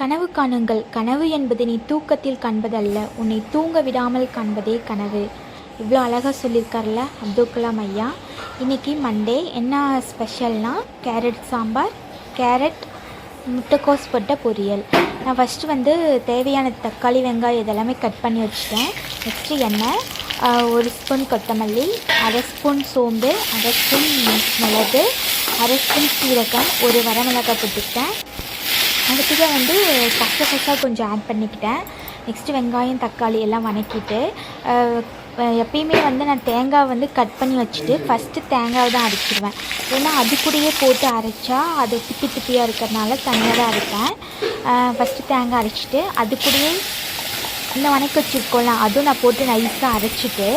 கனவு காணுங்கள். கனவு என்பது நீ தூக்கத்தில் காண்பதல்ல, உன்னை தூங்க விடாமல் காண்பதே கனவு. இவ்வளோ அழகாக சொல்லியிருக்கார்ல அப்துல் கலாம் ஐயா. இன்றைக்கி மண்டே. என்ன ஸ்பெஷல்னால் கேரட் சாம்பார், கேரட் முட்டைக்கோஸ் போட்ட பொரியல். நான் ஃபஸ்ட்டு தேவையான தக்காளி, வெங்காயம் இதெல்லாமே கட் பண்ணி வச்சுட்டேன். நெக்ஸ்ட்டு எண்ணெய், 1 ஸ்பூன் கொத்தமல்லி, 1/2 ஸ்பூன் சோம்பு, 1/2 ஸ்பூன் மிளகு, 1/2 ஸ்பூன் சீரகம், 1 வரமிளகாய் போட்டுக்கிட்டேன். அடுத்தது கசகசா கொஞ்சம் ஆட் பண்ணிக்கிட்டேன். நெக்ஸ்ட்டு வெங்காயம், தக்காளி எல்லாம் வதக்கிட்டு எப்பயுமே நான் தேங்காய் கட் பண்ணி வச்சுட்டு ஃபஸ்ட்டு தேங்காவை தான் அரைச்சிடுவேன். ஏன்னா அது கூடயே போட்டு அரைச்சா அது திப்பி திப்பியாக இருக்கிறதுனால தனியாக தான் அரைப்பேன். ஃபஸ்ட்டு தேங்காய் அரைச்சிட்டு அது கூடயே இன்னும் வதக்கி வச்சுருக்கோம்ல அதுவும் நான் போட்டு நைஸாக அரைச்சிட்டு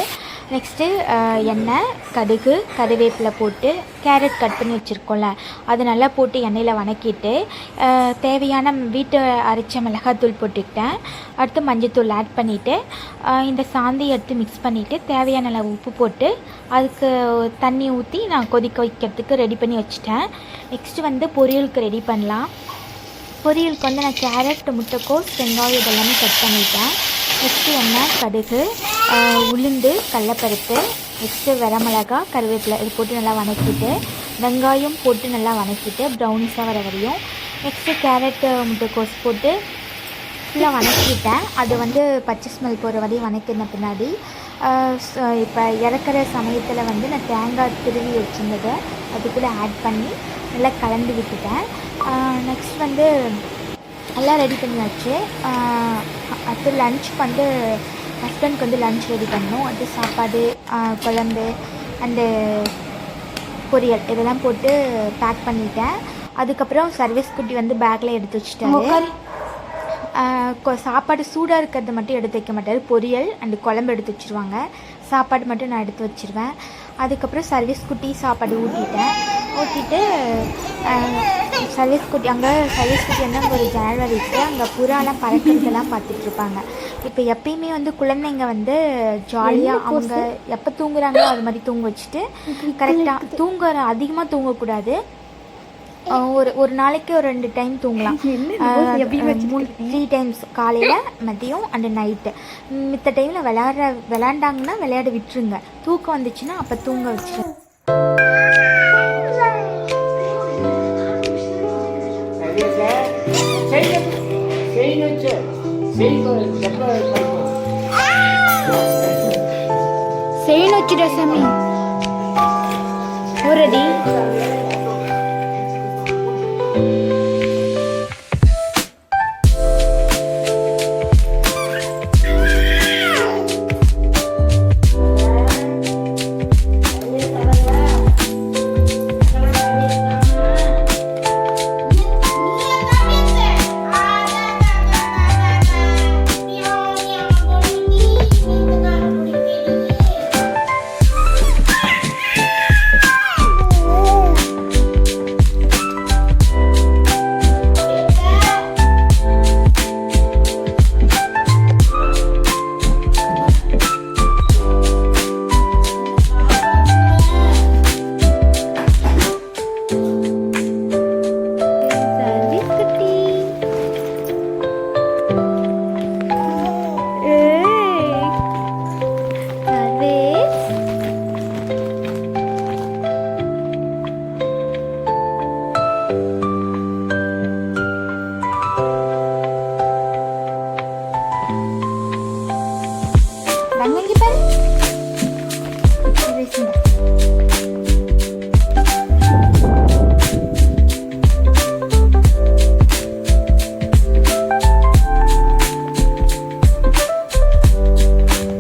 நெக்ஸ்ட்டு எண்ணெய், கடுகு, கருவேப்பிலை போட்டு கேரட் கட் பண்ணி வச்சுருக்கோம்ல அது நல்லா போட்டு எண்ணெயில் வதக்கிட்டு தேவையான வீட்டு அரைச்ச மிளகாத்தூள் போட்டுக்கிட்டேன். அடுத்து மஞ்சத்தூள் ஆட் பண்ணிவிட்டு இந்த சாந்தி எடுத்து மிக்ஸ் பண்ணிவிட்டு தேவையான அளவு உப்பு போட்டு அதுக்கு தண்ணி ஊற்றி நான் கொதிக்க வைக்கிறதுக்கு ரெடி பண்ணி வச்சுட்டேன். நெக்ஸ்ட்டு பொரியலுக்கு ரெடி பண்ணலாம். பொரியலுக்கு நான் கேரட், முட்டைக்கோஸ், வெங்காயம் இதெல்லாமே கட் பண்ணிட்டேன். நெக்ஸ்ட்டு எண்ணெய், கடுகு, உளுந்து, கடலப்பருப்பு, நெக்ஸ்ட்டு வரமிளகா, கருவேப்பிலை இது போட்டு நல்லா வதக்கிட்டு வெங்காயம் போட்டு நல்லா வதக்கிட்டு ப்ரௌனிஸாக வர வரையும் நெக்ஸ்ட்டு கேரட்டு, முட்டைக்கோஸ் போட்டு ஃபுல்லாக வதக்கிட்டேன். அது பச்சை ஸ்மெல் போகிற வரையும் வதக்கின பின்னாடி இப்போ இறக்குற சமயத்தில் நான் தேங்காய் திருவி வச்சுருந்ததை அது கூட ஆட் பண்ணி நல்லா கலந்து விட்டுட்டேன். நெக்ஸ்ட் எல்லாம் ரெடி பண்ணியாச்சு. அடுத்து லன்ச் ஹஸ்பண்ட்க்கு லன்ச் ரெடி பண்ணணும். அது சாப்பாடு, குழம்பு அண்டு பொரியல் இதெல்லாம் போட்டு பேக் பண்ணிட்டேன். அதுக்கப்புறம் சர்வீஸ் குட்டி பேக்கில் எடுத்து வச்சுட்டாரு. சாப்பாடு சூடாக இருக்கிறது மட்டும் எடுத்து வைக்க மாட்டார். பொரியல் அண்டு குழம்பு எடுத்து வச்சுருவாங்க. சாப்பாடு மட்டும் நான் எடுத்து வச்சுருவேன். அதுக்கப்புறம் சர்வீஸ் குட்டி சாப்பாடு ஊட்டிட்டு சர்வீஸ் குட்டி அங்கே ஒரு ஜன்னல் இருக்குது. அங்கே புறாலாம் பறக்கிறதெல்லாம் பார்த்துட்ருப்பாங்க. இப்போ எப்பயுமே குழந்தைங்க ஜாலியாக அவங்க எப்போ தூங்குறாங்களோ அது மாதிரி தூங்க வச்சுட்டு கரெக்டாக அதிகமாக தூங்கக்கூடாது. ஒரு நாளைக்கு ஒரு 2 டைம் தூங்கலாம். 3 டைம்ஸ் காலையில், மதியம் அண்டு நைட்டு. மித்த டைமில் விளையாண்டாங்கன்னா விளையாட விட்டுருங்க. தூக்கம் வந்துச்சுன்னா அப்போ தூங்க வச்சுருங்க. செய்யணும் சாமி ஒரடி Bánh lên cái bánh